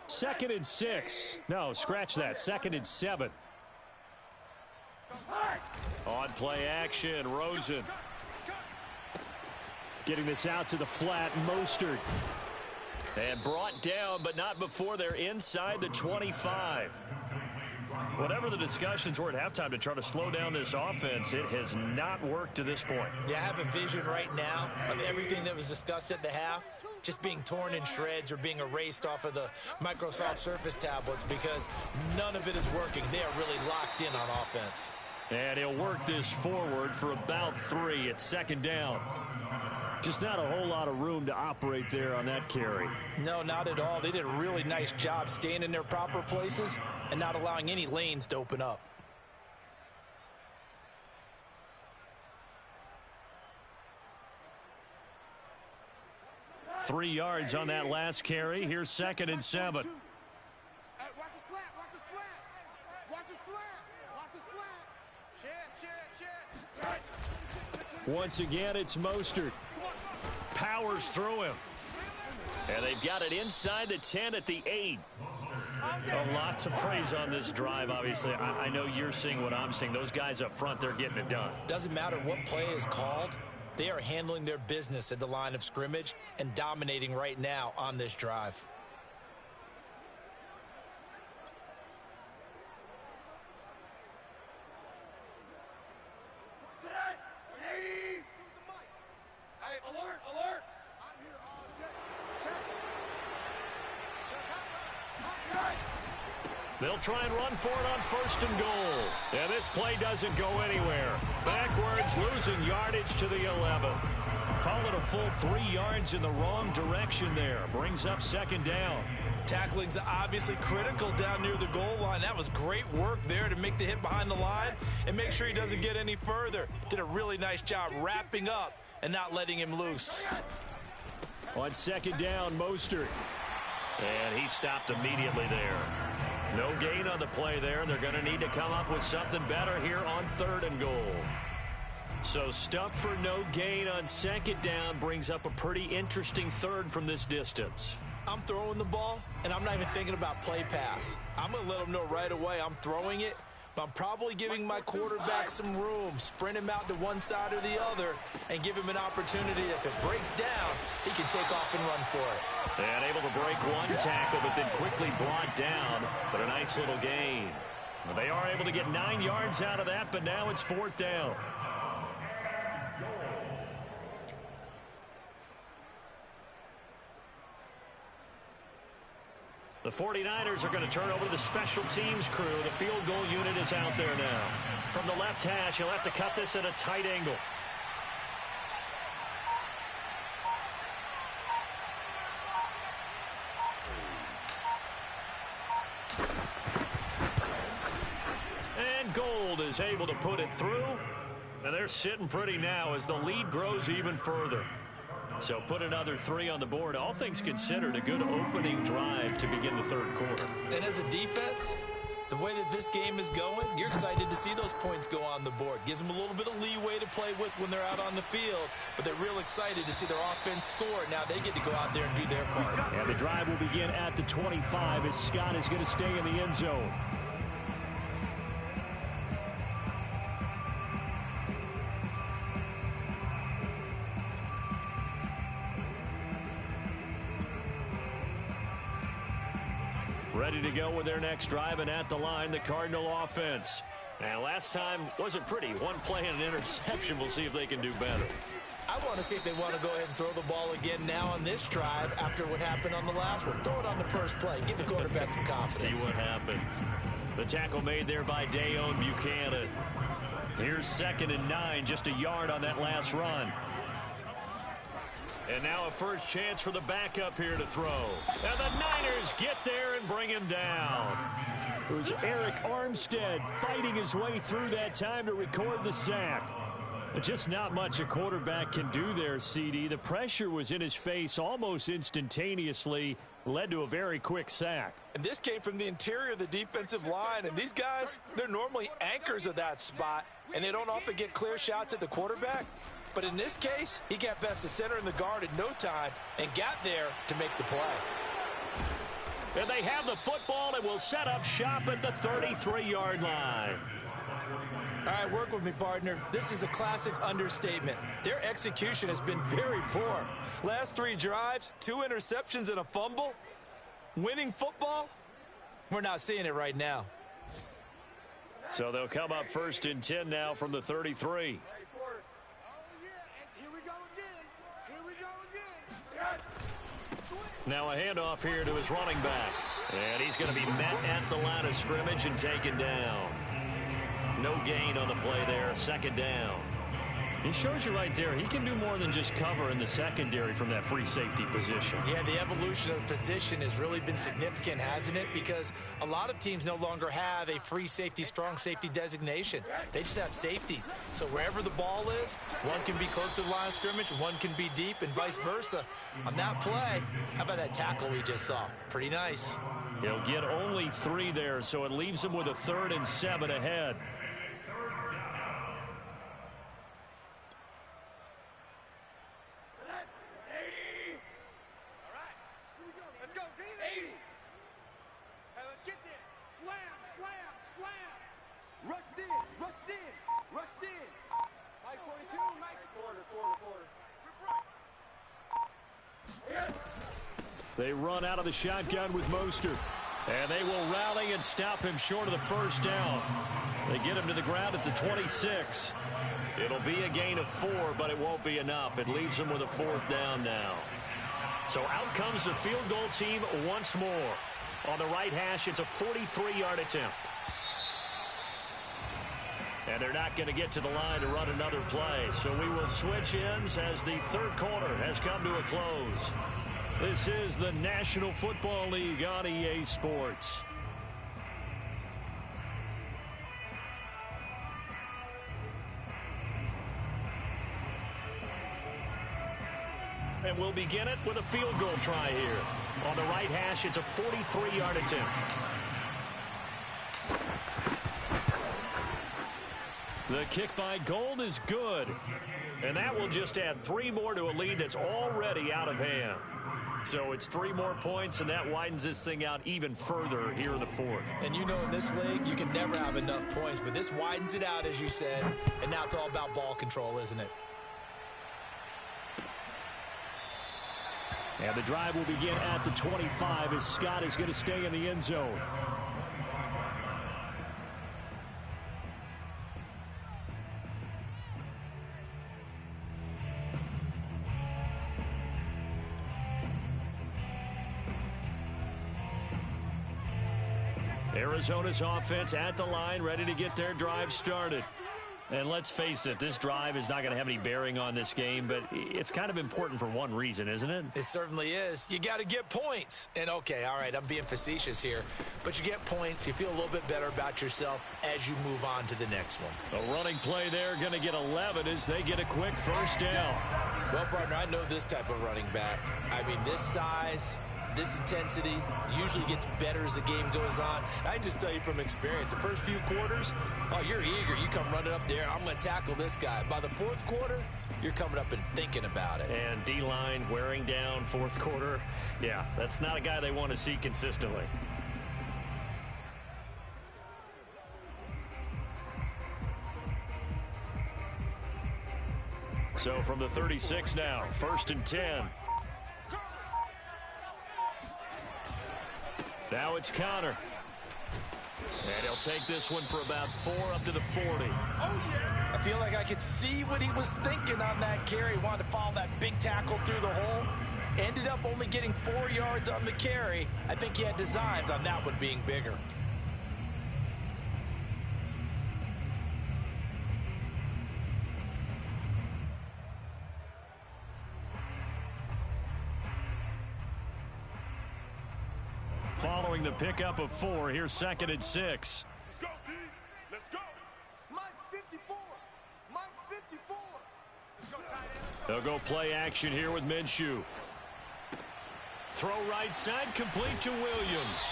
Speaker 1: Second and 6. No, scratch that. 2nd and 7. On play action, Rosen. Getting this out to the flat, Mostert. And brought down, but not before they're inside the 25. Whatever the discussions were at halftime to try to slow down this offense, it has not worked to this point.
Speaker 2: Yeah, I have a vision right now of everything that was discussed at the half just being torn in shreds or being erased off of the Microsoft Surface tablets because none of it is working. They are really locked in on offense.
Speaker 1: And he'll work this forward for about 3 at second down. Just not a whole lot of room to operate there on that carry.
Speaker 2: No, not at all. They did a really nice job staying in their proper places and not allowing any lanes to open up.
Speaker 1: Three yards on that last carry. Here's 2nd and 7.
Speaker 3: Watch his flat, watch his flat. Watch his flat, watch his flat. Shed.
Speaker 1: Once again, it's Mostert. Powers through him. And they've got it inside the 10 at the 8. A lot to praise on this drive, obviously. I know you're seeing what I'm seeing. Those guys up front, they're getting it done.
Speaker 2: Doesn't matter what play is called. They are handling their business at the line of scrimmage and dominating right now on this drive.
Speaker 1: They'll try and run for it on 1st and goal. And this play doesn't go anywhere. Backwards, losing yardage to the 11. Call it a full 3 yards in the wrong direction there. Brings up 2nd down.
Speaker 2: Tackling's obviously critical down near the goal line. That was great work there to make the hit behind the line and make sure he doesn't get any further. Did a really nice job wrapping up and not letting him loose.
Speaker 1: On 2nd down, Mostert. And he stopped immediately there. No gain on the play there. They're going to need to come up with something better here on 3rd and goal. So stuff for no gain on 2nd down brings up a pretty interesting 3rd from this distance.
Speaker 2: I'm throwing the ball, and I'm not even thinking about play pass. I'm going to let them know right away I'm throwing it, but I'm probably giving my quarterback some room, sprint him out to one side or the other, and give him an opportunity. If it breaks down, he can take off and run for it.
Speaker 1: And able to break one tackle, but then quickly brought down, but a nice little gain. They are able to get 9 yards out of that, but now it's 4th down. The 49ers are going to turn over to the special teams crew. The field goal unit is out there now. From the left hash, he'll have to cut this at a tight angle. And Gold is able to put it through. And they're sitting pretty now as the lead grows even further. So put another 3 on the board. All things considered, a good opening drive to begin the 3rd quarter.
Speaker 2: And as a defense, the way that this game is going, you're excited to see those points go on the board. Gives them a little bit of leeway to play with when they're out on the field, but they're real excited to see their offense score. Now they get to go out there and do their part.
Speaker 1: And the drive will begin at the 25 as Scott is going to stay in the end zone. Ready to go with their next drive, and at the line, the Cardinal offense. And last time wasn't pretty. One play and an interception. We'll see if they can do better.
Speaker 2: I want to see if they want to go ahead and throw the ball again now on this drive after what happened on the last one. Throw it on the first play. Give the quarterback some confidence.
Speaker 1: See what happens. The tackle made there by Dayon Buchanan. Here's 2nd and 9, just a yard on that last run. And now a first chance for the backup here to throw. And the Niners get there and bring him down. It was Eric Armstead fighting his way through that time to record the sack. But just not much a quarterback can do there, CD. The pressure was in his face almost instantaneously, led to a very quick sack.
Speaker 2: And this came from the interior of the defensive line. And these guys, they're normally anchors of that spot, and they don't often get clear shots at the quarterback. But in this case, he got past the center and the guard in no time and got there to make the play.
Speaker 1: And they have the football and will set up shop at the 33-yard line.
Speaker 2: All right, work with me, partner. This is a classic understatement. Their execution has been very poor. Last 3 drives, 2 interceptions and a fumble. Winning football? We're not seeing it right now.
Speaker 1: So they'll come up 1st and 10 now from the 33. Now a handoff here to his running back. And he's going to be met at the line of scrimmage and taken down. No gain on the play there. 2nd down. He shows you right there, he can do more than just cover in the secondary from that free safety position.
Speaker 2: Yeah, the evolution of the position has really been significant, hasn't it? Because a lot of teams no longer have a free safety, strong safety designation. They just have safeties. So wherever the ball is, one can be close to the line of scrimmage, one can be deep, and vice versa. On that play, how about that tackle we just saw? Pretty nice.
Speaker 1: He'll get only 3 there, so it leaves him with a 3rd and 7 ahead. They run out of the shotgun with Mostert. And they will rally and stop him short of the 1st down. They get him to the ground at the 26. It'll be a gain of 4, but it won't be enough. It leaves him with a 4th down now. So out comes the field goal team once more. On the right hash, it's a 43-yard attempt. And they're not going to get to the line to run another play. So we will switch ends as the 3rd quarter has come to a close. This is the National Football League on EA Sports. And we'll begin it with a field goal try here. On the right hash, it's a 43-yard attempt. The kick by Gold is good. And that will just add 3 more to a lead that's already out of hand. So it's 3 more points, and that widens this thing out even further here in the 4th.
Speaker 2: And you know in this league, you can never have enough points, but this widens it out, as you said, and now it's all about ball control, isn't it?
Speaker 1: And the drive will begin at the 25 as Scott is going to stay in the end zone. Arizona's offense at the line, ready to get their drive started. And let's face it, this drive is not going to have any bearing on this game, but it's kind of important for one reason, isn't it?
Speaker 2: It certainly is. You got to get points. And, okay, all right, I'm being facetious here. But you get points. You feel a little bit better about yourself as you move on to the next one.
Speaker 1: A running play there, going to get 11 as they get a quick 1st down.
Speaker 2: Well, partner, I know this type of running back. I mean, this size, this intensity usually gets better as the game goes on. I just tell you from experience, the first few quarters, oh, you're eager. You come running up there, I'm going to tackle this guy. By the 4th quarter, you're coming up and thinking about it.
Speaker 1: And D-line wearing down 4th quarter. Yeah, that's not a guy they want to see consistently. So from the 36 now, 1st and 10. Now it's Connor. And he'll take this one for about 4 up to the 40.
Speaker 2: Oh, yeah. I feel like I could see what he was thinking on that carry. Wanted to follow that big tackle through the hole. Ended up only getting 4 yards on the carry. I think he had designs on that one being bigger.
Speaker 1: Following the pickup of 4, here's 2nd and 6.
Speaker 3: Let's go, D. Let's go. Mike 54. Mike 54. Let's go, tight end.
Speaker 1: They'll go play action here with Minshew. Throw right side, complete to Williams.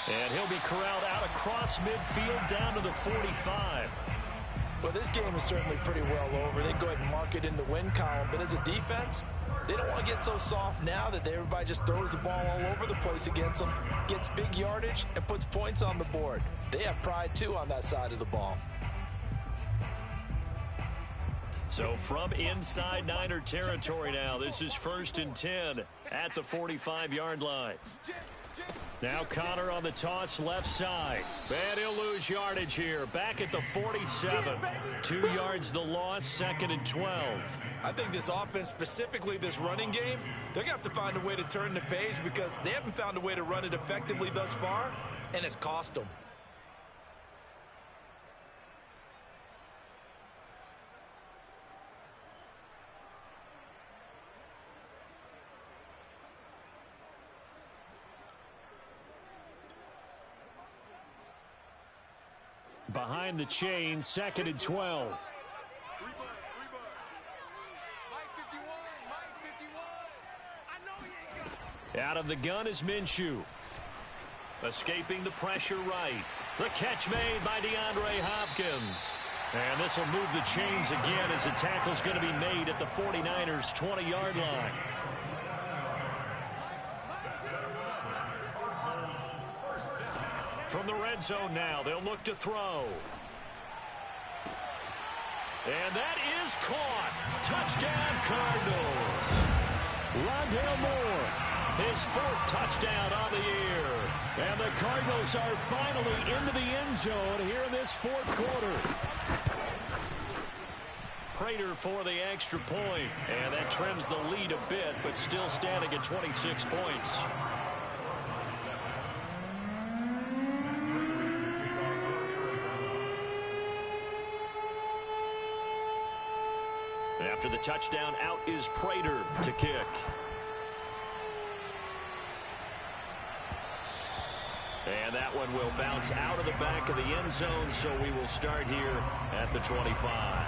Speaker 1: And he'll be corralled out across midfield down to the 45.
Speaker 2: Well, this game is certainly pretty well over. They go ahead and mark it in the win column. But as a defense, they don't want to get so soft now that everybody just throws the ball all over the place against them, gets big yardage, and puts points on the board. They have pride, too, on that side of the ball.
Speaker 1: So from inside Niner territory now, this is 1st and 10 at the 45-yard line. Now Connor on the toss left side. And he'll lose yardage here. Back at the 47. 2 yards the loss, 2nd and 12.
Speaker 2: I think this offense, specifically this running game, they're going to have to find a way to turn the page because they haven't found a way to run it effectively thus far, and it's cost them.
Speaker 1: Behind the chain, 2nd and 12. Out of the gun is Minshew. Escaping the pressure right. The catch made by DeAndre Hopkins. And this will move the chains again as the tackle's going to be made at the 49ers' 20-yard line. From the red zone now, they'll look to throw. And that is caught. Touchdown, Cardinals. Rondale Moore, his 4th touchdown on the year. And the Cardinals are finally into the end zone here in this 4th quarter. Prater for the extra point. And that trims the lead a bit, but still standing at 26 points. After the touchdown, out is Prater to kick. And that one will bounce out of the back of the end zone, so we will start here at the 25.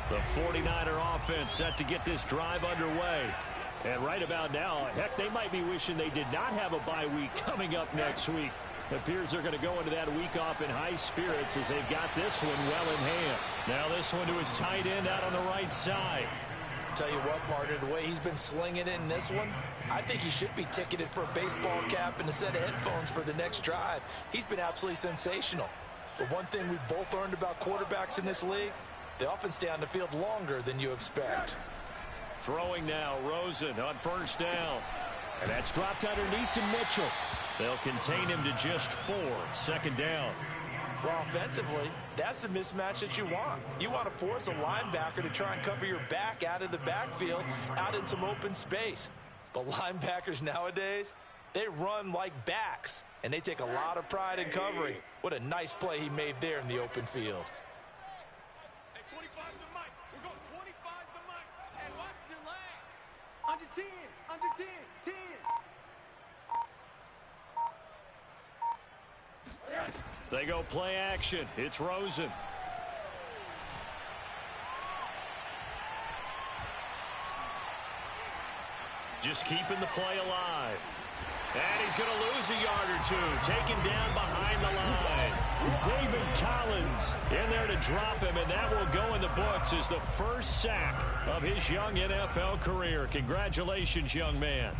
Speaker 1: The 49er offense set to get this drive underway. And right about now, heck, they might be wishing they did not have a bye week coming up next week. It appears they're going to go into that week off in high spirits as they've got this one well in hand. Now this one to his tight end out on the right side.
Speaker 2: Tell you what, partner, the way he's been slinging it in this one, I think he should be ticketed for a baseball cap and a set of headphones for the next drive. He's been absolutely sensational. But one thing we've both learned about quarterbacks in this league, they often stay on the field longer than you expect.
Speaker 1: Throwing now, Rosen on 1st down. And that's dropped underneath to Mitchell. They'll contain him to just 4, 2nd down.
Speaker 2: Well, offensively, that's the mismatch that you want. You want to force a linebacker to try and cover your back out of the backfield, out in some open space. But linebackers nowadays, they run like backs, and they take a lot of pride in covering. What a nice play he made there in the open field.
Speaker 3: Under 10, under 10, 10.
Speaker 1: They go play action. It's Rosen. Just keeping the play alive. And he's going to lose a yard or two. Taken down behind the line. Zaven Collins in there to drop him, and that will go in the books as the first sack of his young NFL career. Congratulations, young man.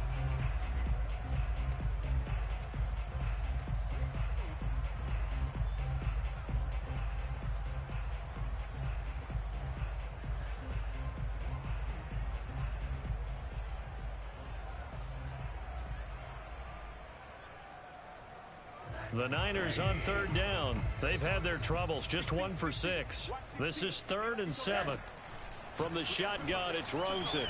Speaker 1: The Niners on 3rd down. They've had their troubles, just 1 for 6. This is 3rd and 7. From the shotgun, it's Rosen.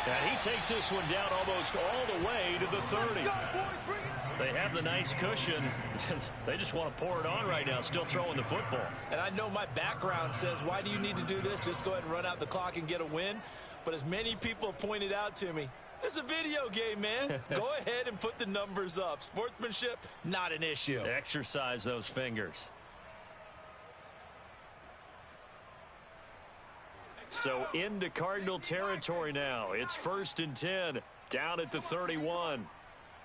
Speaker 1: And he takes this one down almost all the way to the 30. They have the nice cushion. They just want to pour it on right now, still throwing the football.
Speaker 2: And I know my background says, why do you need to do this? Just go ahead and run out the clock and get a win. But as many people pointed out to me, this is a video game, man. Go ahead and put the numbers up. Sportsmanship, not an issue.
Speaker 1: Exercise those fingers. So into Cardinal territory now. It's 1st and 10, down at the 31.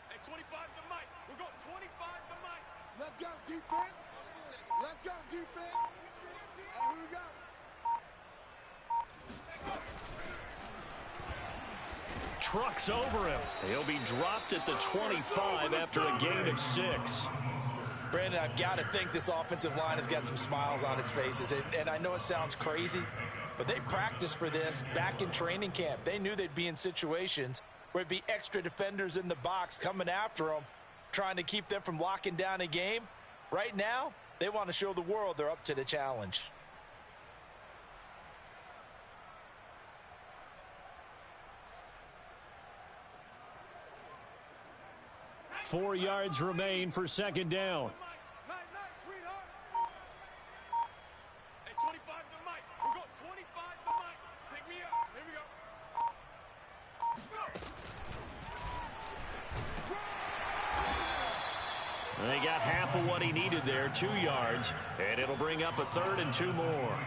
Speaker 3: Hey, 25 the mic. We're going 25 the mic. Let's go, defense. Let's go, defense. And here we go.
Speaker 1: Trucks over him. He'll be dropped at the 25 after a gain of 6.
Speaker 2: Brandon, I've got to think this offensive line has got some smiles on its faces. And I know it sounds crazy, but they practiced for this back in training camp. They knew they'd be in situations where it'd be extra defenders in the box coming after them, trying to keep them from locking down a game. Right now, they want to show the world they're up to the challenge.
Speaker 1: Four yards remain for second down.
Speaker 3: Night, sweetheart. Hey, 25 to the mic. We're going 25 to the mic. Pick me up. Here we go.
Speaker 1: They got half of what he needed there, 2 yards, and it'll bring up a 3rd and 2 more.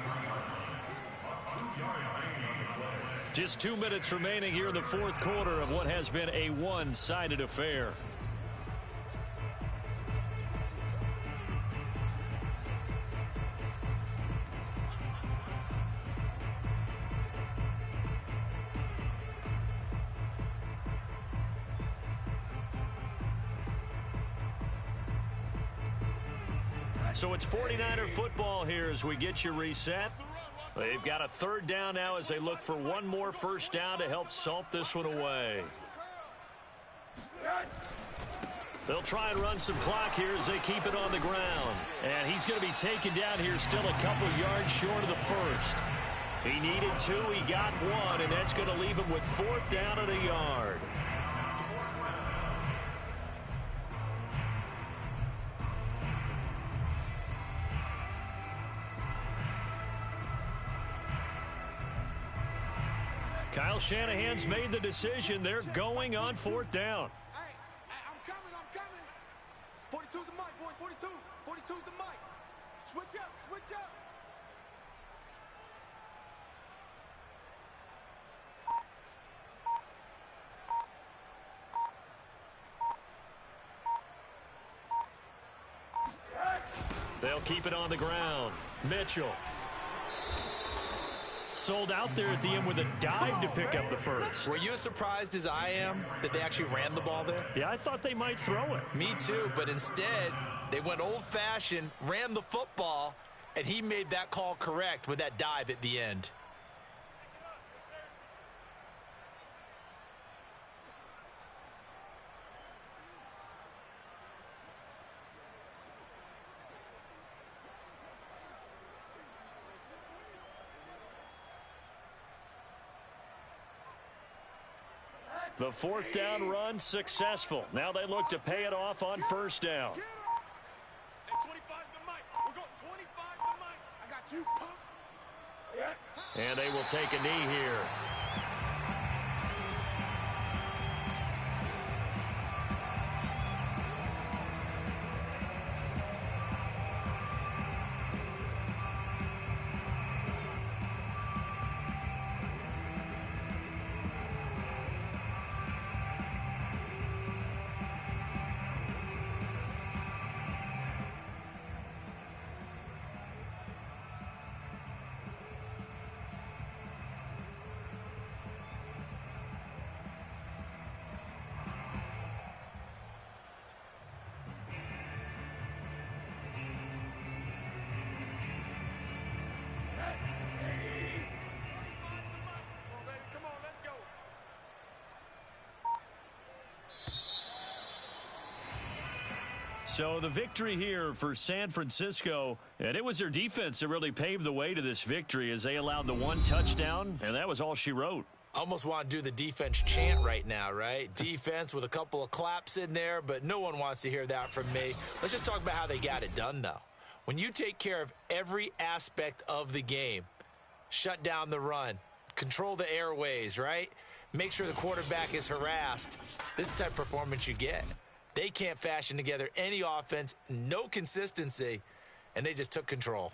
Speaker 1: Just 2 minutes remaining here in the fourth quarter of what has been a one-sided affair. So it's 49er football here as we get you reset. They've got a 3rd down now as they look for one more first down to help salt this one away. They'll try and run some clock here as they keep it on the ground. And he's going to be taken down here still a couple yards short of the first. He needed 2, he got 1, and that's going to leave him with 4th down and a yard. Kyle Shanahan's made the decision. They're going on 4th down.
Speaker 3: Hey, I'm coming. 42's the mic, boys. 42. 42's the mic. Switch up.
Speaker 1: They'll keep it on the ground. Mitchell. Sold out there at the end with a dive to pick up the first.
Speaker 2: Were you as surprised as I am that they actually ran the ball there?
Speaker 1: Yeah, I thought they might throw it.
Speaker 2: Me too, but instead, they went old-fashioned, ran the football, and he made that call correct with that dive at the end.
Speaker 1: The 4th down run successful. Now they look to pay it off on first down.
Speaker 3: Hey, 25 to the mic. We're going 25 to the mic. I got you, punk.
Speaker 1: And they will take a knee here. So the victory here for San Francisco, and it was their defense that really paved the way to this victory as they allowed the 1 touchdown, and that was all she wrote.
Speaker 2: Almost want to do the defense chant right now, right? Defense with a couple of claps in there, but no one wants to hear that from me. Let's just talk about how they got it done, though. When you take care of every aspect of the game, shut down the run, control the airways, right? Make sure the quarterback is harassed. This is the type of performance you get. They can't fashion together any offense, no consistency, and they just took control.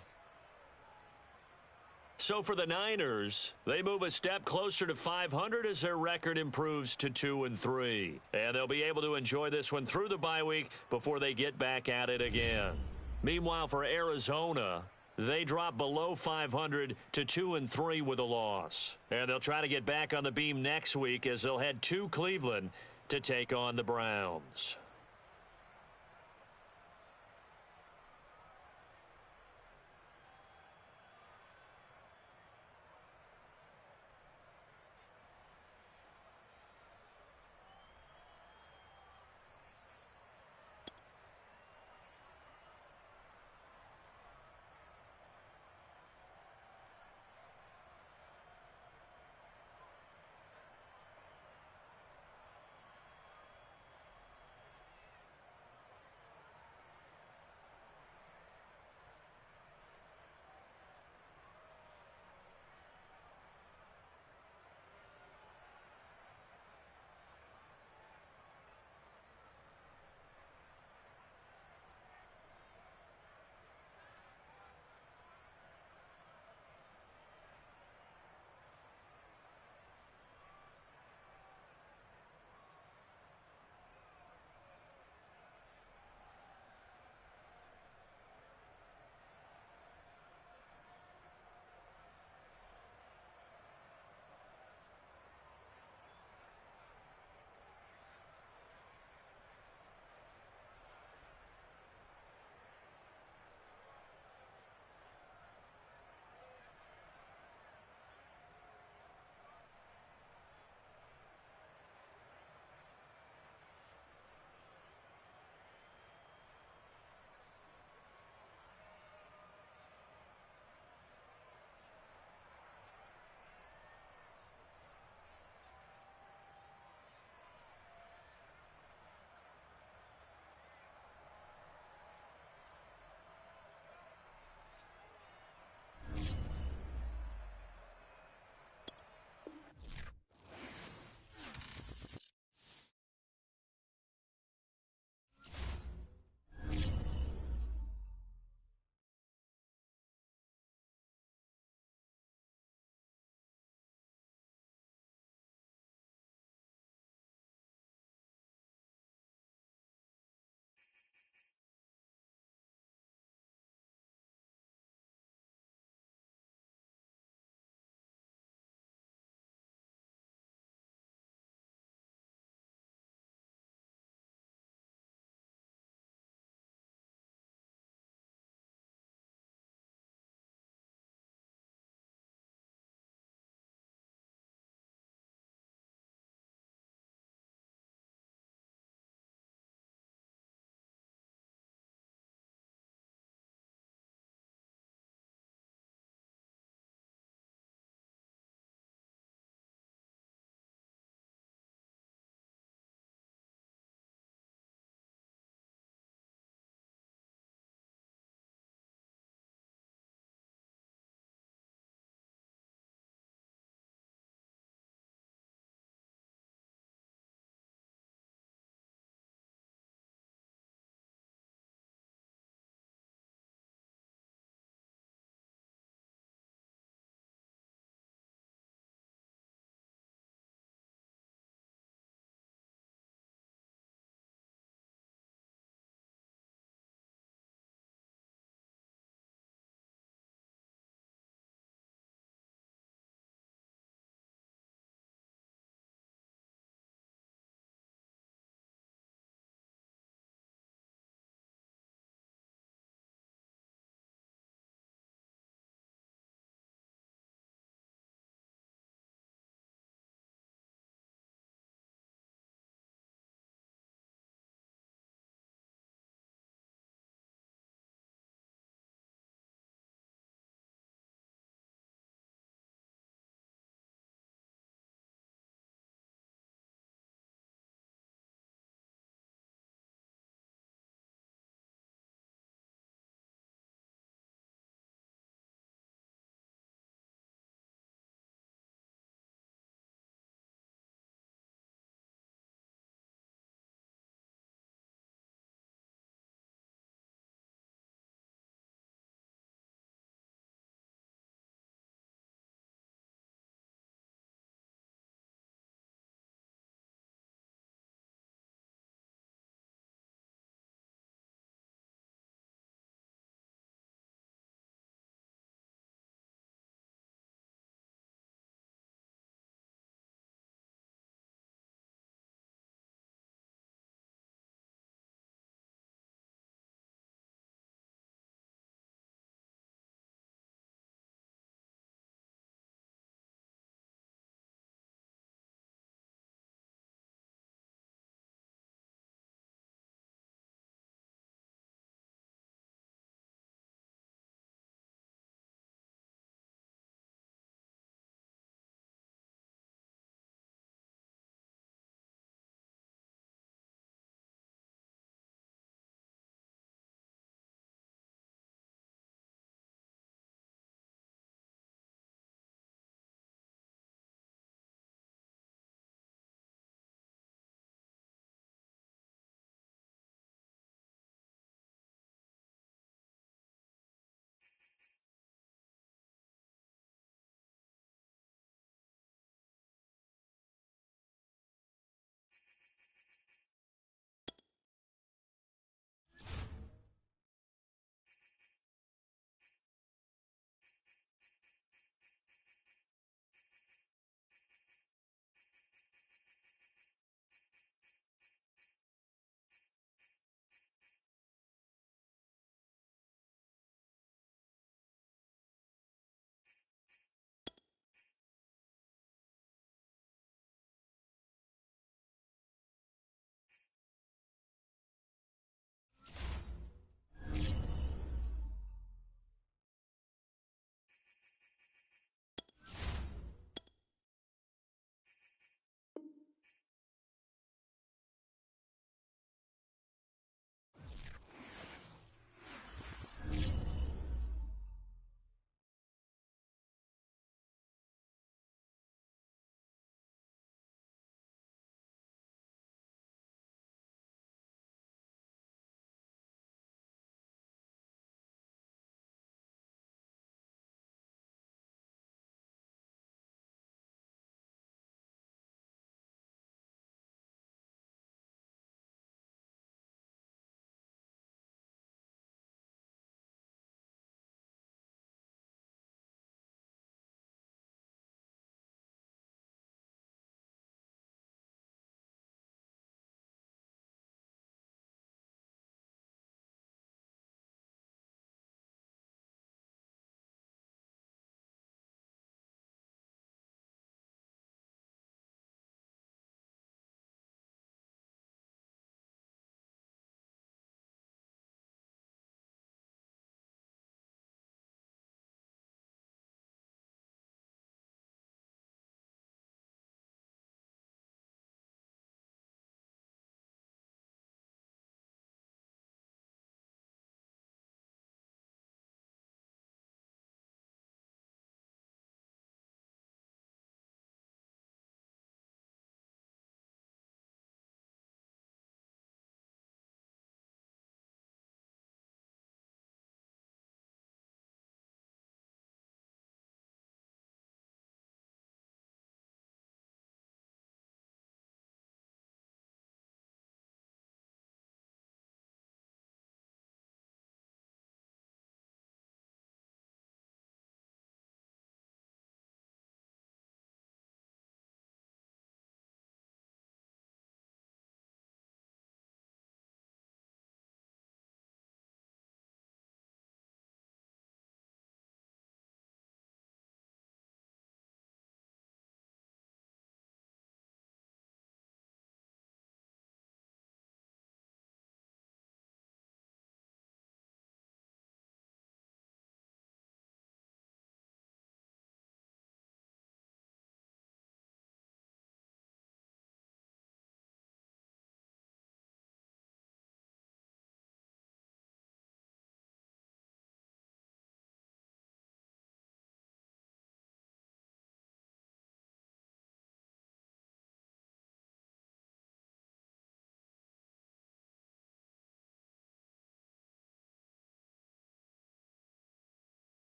Speaker 1: So for the Niners, they move a step closer to 500 as their record improves to 2-3. And they'll be able to enjoy this one through the bye week before they get back at it again. Meanwhile, for Arizona, they drop below 500 to 2-3 with a loss. And they'll try to get back on the beam next week as they'll head to Cleveland to take on the Browns.